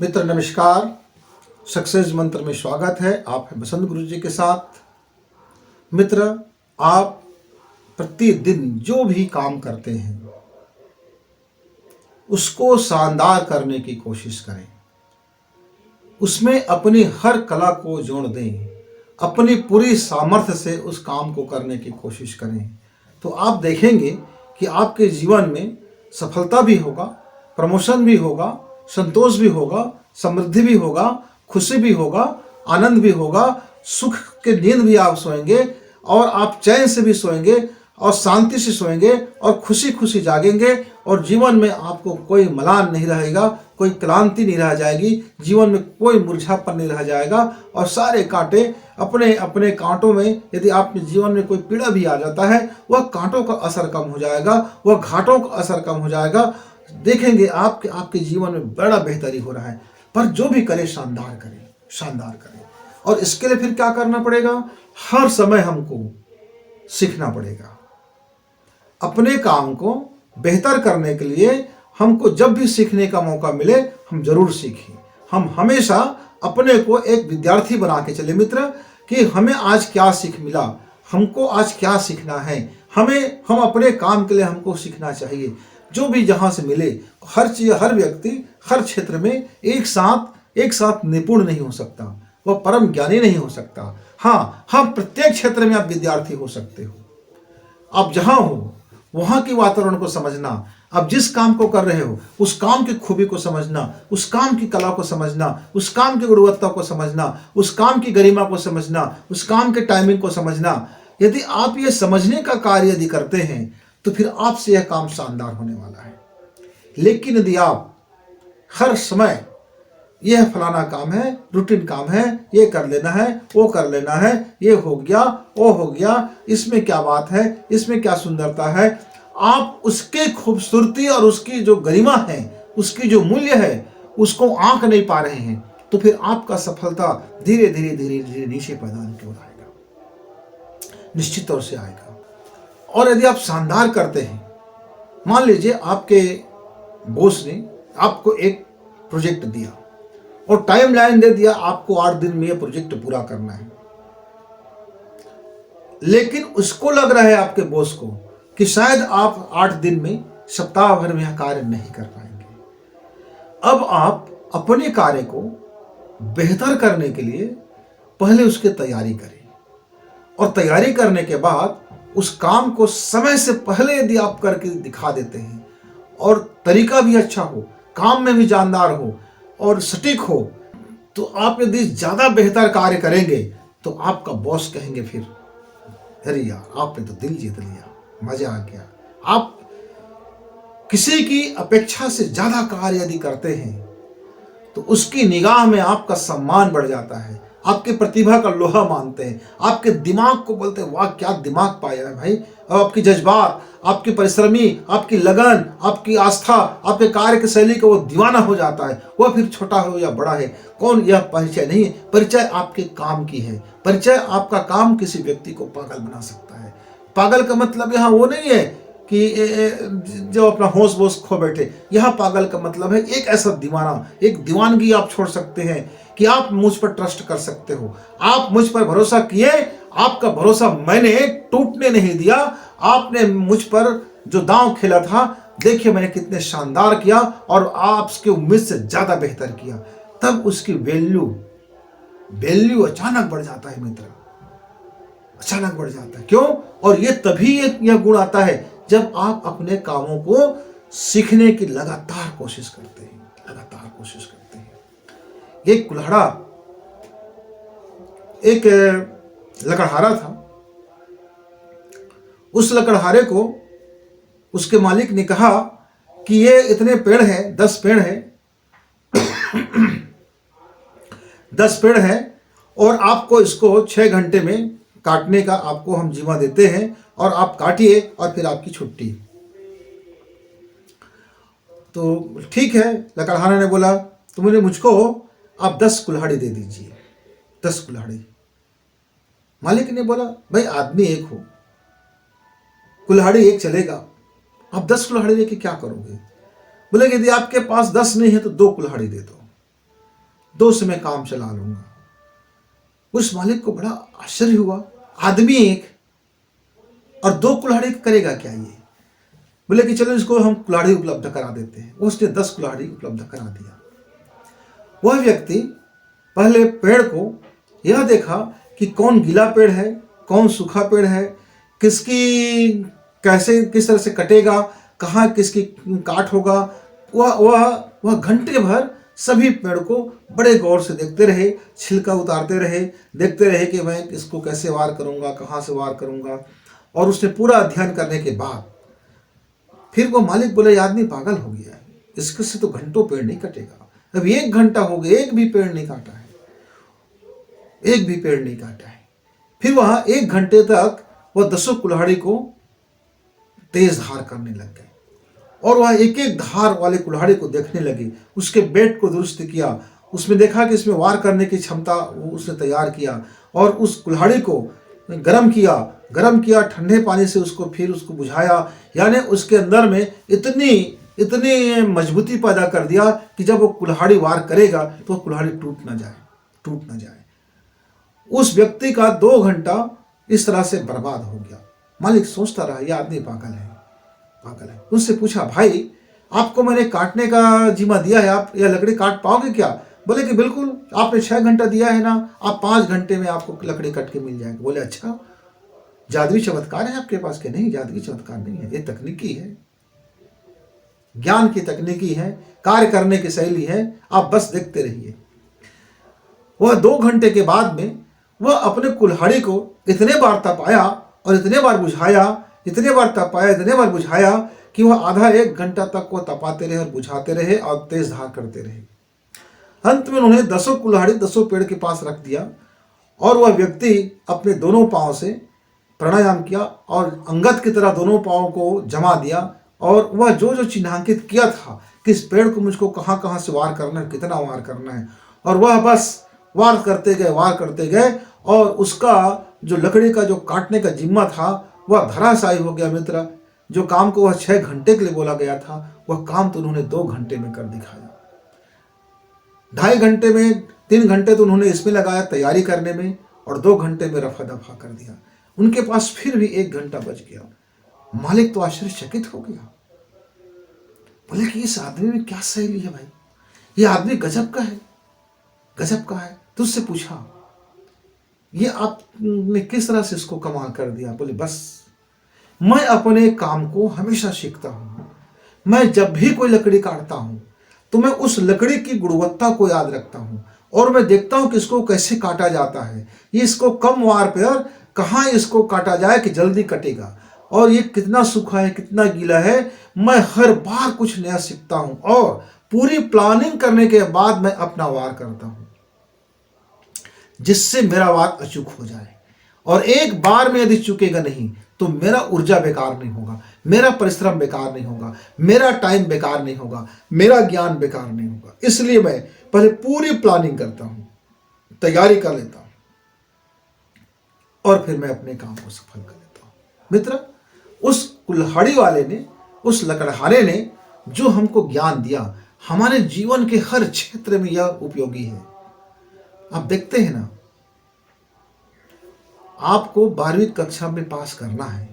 मित्र नमस्कार। सक्सेस मंत्र में स्वागत है। आप हैं बसंत गुरु जी के साथ। मित्र, आप प्रतिदिन जो भी काम करते हैं उसको शानदार करने की कोशिश करें। उसमें अपनी हर कला को जोड़ दें। अपनी पूरी सामर्थ्य से उस काम को करने की कोशिश करें तो आप देखेंगे कि आपके जीवन में सफलता भी होगा, प्रमोशन भी होगा, संतोष भी होगा, समृद्धि भी होगा, खुशी भी होगा, आनंद भी होगा, सुख के नींद भी आप सोएंगे और आप चैन से भी सोएंगे और शांति से सोएंगे और खुशी खुशी जागेंगे और जीवन में आपको कोई मलान नहीं रहेगा, कोई क्लांति नहीं रह जाएगी, जीवन में कोई मुरझापन नहीं रह जाएगा और सारे कांटे अपने अपने कांटों में, यदि आपके जीवन में कोई पीड़ा भी आ जाता है वह कांटों का असर कम हो जाएगा, वह घाटों का असर कम हो जाएगा। देखेंगे आपके आपके जीवन में बड़ा बेहतरी हो रहा है। पर जो भी करे शानदार करें, शानदार करें। और इसके लिए फिर क्या करना पड़ेगा? हर समय हमको सीखना पड़ेगा। अपने काम को बेहतर करने के लिए हमको जब भी सीखने का मौका मिले हम जरूर सीखें। हम हमेशा अपने को एक विद्यार्थी बना के चले मित्र, कि हमें आज क्या सीख मिला, हमको आज क्या सीखना है, हम अपने काम के लिए हमको सीखना चाहिए। जो भी जहाँ से मिले, हर चीज, हर व्यक्ति हर क्षेत्र में एक साथ निपुण नहीं हो सकता, वह परम ज्ञानी नहीं हो सकता। हाँ, प्रत्येक क्षेत्र में आप विद्यार्थी हो सकते हो। आप जहाँ हो वहाँ की वातावरण को समझना, आप जिस काम को कर रहे हो उस काम की खूबी को समझना, उस काम की कला को समझना, उस काम की गुणवत्ता को समझना, उस काम की गरिमा को समझना, उस काम के टाइमिंग को समझना। यदि आप ये समझने का कार्य यदि करते हैं तो फिर आपसे यह काम शानदार होने वाला है। लेकिन यदि आप हर समय यह फलाना काम है, रूटीन काम है, ये कर लेना है, वो कर लेना है, ये हो गया, वो हो गया, इसमें क्या बात है, इसमें क्या सुंदरता है, आप उसके खूबसूरती और उसकी जो गरिमा है, उसकी जो मूल्य है, उसको आंक नहीं पा रहे हैं तो फिर आपका सफलता धीरे धीरे धीरे धीरे नीचे पैदान की ओर आएगा, निश्चित तौर से आएगा। और यदि आप शानदार करते हैं, मान लीजिए आपके बॉस ने आपको एक प्रोजेक्ट दिया और टाइमलाइन दे दिया, आपको 8 दिन में यह प्रोजेक्ट पूरा करना है, लेकिन उसको लग रहा है आपके बॉस को कि शायद आप 8 दिन में, सप्ताह भर में यह कार्य नहीं कर पाएंगे। अब आप अपने कार्य को बेहतर करने के लिए पहले उसकी तैयारी करें और तैयारी करने के बाद उस काम को समय से पहले यदि आप करके दिखा देते हैं और तरीका भी अच्छा हो, काम में भी जानदार हो और सटीक हो, तो आप यदि ज़्यादा बेहतर कार्य करेंगे तो आपका बॉस कहेंगे फिर, अरे यार आपने तो दिल जीत लिया, मजा आ गया। आप किसी की अपेक्षा से ज़्यादा कार्य यदि करते हैं तो उसकी निगाह में आपका सम्मान बढ़ जाता है, आपकी प्रतिभा का लोहा मानते हैं, आपके दिमाग को बोलते हैं वाह क्या दिमाग पाया है भाई। और आपकी जज्बात, आपकी परिश्रमी, आपकी लगन, आपकी आस्था, आपके कार्य की शैली का वो दीवाना हो जाता है। वह फिर छोटा हो या बड़ा है, कौन, यह परिचय नहीं है, परिचय आपके काम की है। परिचय, आपका काम किसी व्यक्ति को पागल बना सकता है। पागल का मतलब यहाँ वो नहीं है कि जो अपना होश वोश खो बैठे। यहाँ पागल का मतलब है एक ऐसा दीवाना, एक दीवानगी आप छोड़ सकते हैं कि आप मुझ पर ट्रस्ट कर सकते हो। आप मुझ पर भरोसा किए, आपका भरोसा मैंने टूटने नहीं दिया। आपने मुझ पर जो दांव खेला था, देखिए मैंने कितने शानदार किया और आपकी उम्मीद से ज्यादा बेहतर किया। तब उसकी वैल्यू अचानक बढ़ जाता है मित्र, अचानक बढ़ जाता है। क्यों? और ये तभी यह गुण आता है जब आप अपने कामों को सीखने की लगातार कोशिश करते हैं, लगातार कोशिश करते हैं। एक कुल्हाड़ा, एक लकड़हारा था। उस लकड़हारे को उसके मालिक ने कहा कि ये इतने पेड़ हैं, 10 पेड़ हैं 10 पेड़ हैं और आपको इसको 6 घंटे में काटने का आपको हम जिम्मा देते हैं और आप काटिए और फिर आपकी छुट्टी। तो ठीक है, लकड़हारा ने बोला तो मुझको आप 10 कुल्हाड़ी दे दीजिए, 10 कुल्हाड़ी। मालिक ने बोला भाई आदमी एक हो, कुल्हाड़ी एक चलेगा, आप 10 कुल्हाड़ी लेके क्या करोगे? बोले यदि आपके पास 10 नहीं है तो 2 कुल्हाड़ी दे दो। 2 से मैं काम चला लूंगा। उस मालिक को बड़ा आश्चर्य हुआ, आदमी एक और 2 कुल्हाड़ी करेगा क्या ये? बोले कि चलो इसको हम कुल्हाड़ी उपलब्ध करा देते हैं। उसने 10 कुल्हाड़ी उपलब्ध करा दिया। वह व्यक्ति पहले पेड़ को यह देखा कि कौन गीला पेड़ है, कौन सूखा पेड़ है, किसकी कैसे किस तरह से कटेगा, कहाँ किसकी काट होगा। वह घंटे भर सभी पेड़ को बड़े गौर से देखते रहे, छिलका उतारते रहे, देखते रहे कि मैं इसको कैसे वार करूंगा, कहाँ से वार करूंगा। और उसने पूरा अध्ययन करने के बाद फिर वो मालिक बोले, आदमी पागल हो गया है, इसके से तो घंटों पेड़ नहीं कटेगा। अब 1 घंटा हो गया, एक भी पेड़ नहीं काटा है, एक भी पेड़ नहीं काटा है। फिर वहां 1 घंटे तक वह 10 कुल्हाड़ी को तेज धार करने लग गए और वह एक एक धार वाले कुल्हाड़ी को देखने लगे। उसके बेट को दुरुस्त किया, उसमें देखा कि इसमें वार करने की क्षमता उसने तैयार किया और उस कुल्हाड़ी को गरम किया ठंडे पानी से उसको फिर उसको बुझाया। यानी उसके अंदर में इतनी मजबूती पैदा कर दिया कि जब वो कुल्हाड़ी वार करेगा तो कुल्हाड़ी टूट ना जाए। उस व्यक्ति का 2 घंटा इस तरह से बर्बाद हो गया। मालिक सोचता रहा, यह आदमी पागल है। उससे पूछा, भाई आपको मैंने काटने का जिम्मा दिया है, आप यह लकड़ी काट पाओगे क्या? बोले कि बिल्कुल, आपने 6 घंटा दिया है ना, आप 5 घंटे में आपको लकड़ी कट के मिल जाएगी। बोले अच्छा, जादुई चमत्कार है आपके पास? के नहीं, जादुई चमत्कार नहीं है, ये तकनीकी है, ज्ञान की तकनीकी है, कार्य करने की शैली है, आप बस देखते रहिए। वह 2 घंटे के बाद में वह अपने कुल्हाड़ी को इतने बार तपाया और इतने बार बुझाया कि वह आधा 1 घंटा तक वह तपाते रहे और बुझाते रहे और तेज धार करते रहे। अंत में उन्होंने 10 कुल्हाड़ी 10 पेड़ के पास रख दिया और वह व्यक्ति अपने दोनों पांव से प्राणायाम किया और अंगद की तरह दोनों पांव को जमा दिया और वह जो चिन्हांकित किया था कि इस पेड़ को मुझको कहाँ से वार करना है, कितना वार करना है, और वह बस वार करते गए और उसका जो लकड़ी का जो काटने का जिम्मा था वह धराशायी हो गया। मित्र, जो काम को वह 6 घंटे के लिए बोला गया था वह काम तो उन्होंने 2 घंटे में कर दिखाया। 2.5 घंटे में 3 घंटे तो उन्होंने इसमें लगाया तैयारी करने में और 2 घंटे में रफा दफा कर दिया। उनके पास फिर भी 1 घंटा बच गया। मालिक तो आश्चर्यचकित हो गया, बोले कि इस आदमी में क्या शैली है भाई, ये आदमी गजब का है। तो उससे पूछा, ये आपने किस तरह से इसको कमाल कर दिया? बोले बस मैं अपने काम को हमेशा सीखता हूं। मैं जब भी कोई लकड़ी काटता हूं तो मैं उस लकड़ी की गुणवत्ता को याद रखता हूं और मैं देखता हूं कि इसको कैसे काटा जाता है, ये इसको कम वार पर कहाँ इसको काटा जाए कि जल्दी कटेगा, और ये कितना सूखा है, कितना गीला है। मैं हर बार कुछ नया सीखता हूं और पूरी प्लानिंग करने के बाद मैं अपना वार करता हूं जिससे मेरा वार अचूक हो जाए। और एक बार में यदि चुकेगा नहीं तो मेरा ऊर्जा बेकार नहीं होगा, मेरा परिश्रम बेकार नहीं होगा, मेरा टाइम बेकार नहीं होगा, मेरा ज्ञान बेकार नहीं होगा। इसलिए मैं पहले पूरी प्लानिंग करता हूं, तैयारी कर लेता हूं और फिर मैं अपने काम को सफल कर लेता हूं। मित्र, उस कुल्हाड़ी वाले ने, उस लकड़हारे ने जो हमको ज्ञान दिया, हमारे जीवन के हर क्षेत्र में यह उपयोगी है। आप देखते हैं ना, आपको 12वीं कक्षा में पास करना है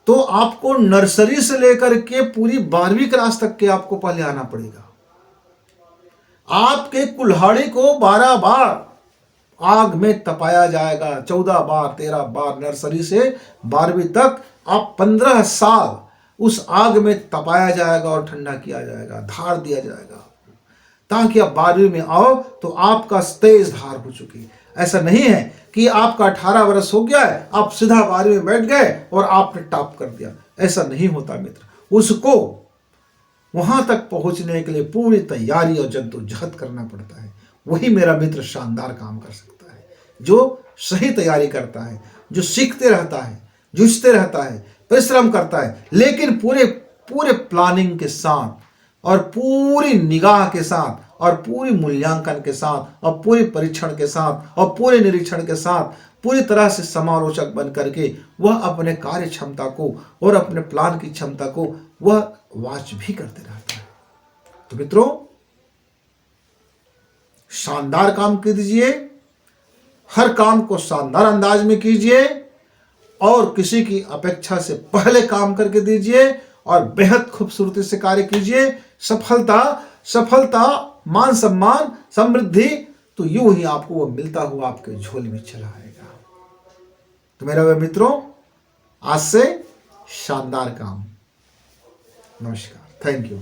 तो आपको नर्सरी से लेकर के पूरी 12वीं क्लास तक के आपको पहले आना पड़ेगा। आपके कुल्हाड़ी को 12 बार आग में तपाया जाएगा, 14 बार 13 बार, नर्सरी से 12वीं तक आप 15 साल उस आग में तपाया जाएगा और ठंडा किया जाएगा, धार दिया जाएगा, ताकि आप 12वीं में आओ तो आपका तेज धार हो चुकी। ऐसा नहीं है कि आपका 18 वर्ष हो गया है, आप सीधा 12वीं में बैठ गए और आपने टॉप कर दिया। ऐसा नहीं होता मित्र, उसको वहां तक पहुंचने के लिए पूरी तैयारी और जद्दोजहद करना पड़ता है। वही मेरा मित्र शानदार काम कर सकता है, जो सही तैयारी करता है, जो सीखते रहता है, जूझते रहता है, परिश्रम करता है, लेकिन पूरे प्लानिंग के साथ और पूरी निगाह के साथ और पूरी मूल्यांकन के साथ और पूरी परीक्षण के साथ और पूरे निरीक्षण के साथ पूरी तरह से समालोचक बन करके वह अपने कार्य क्षमता को और अपने प्लान की क्षमता को वह वाच भी करते रहता है। तो मित्रों, शानदार काम कीजिए, हर काम को शानदार अंदाज में कीजिए और किसी की अपेक्षा से पहले काम करके दीजिए और बेहद खूबसूरती से कार्य कीजिए। सफलता सफलता, मान सम्मान, समृद्धि तो यूं ही आपको वो मिलता हुआ आपके झोले में चला आएगा। तो मेरे मित्रों, आज से शानदार काम। नमस्कार, थैंक यू।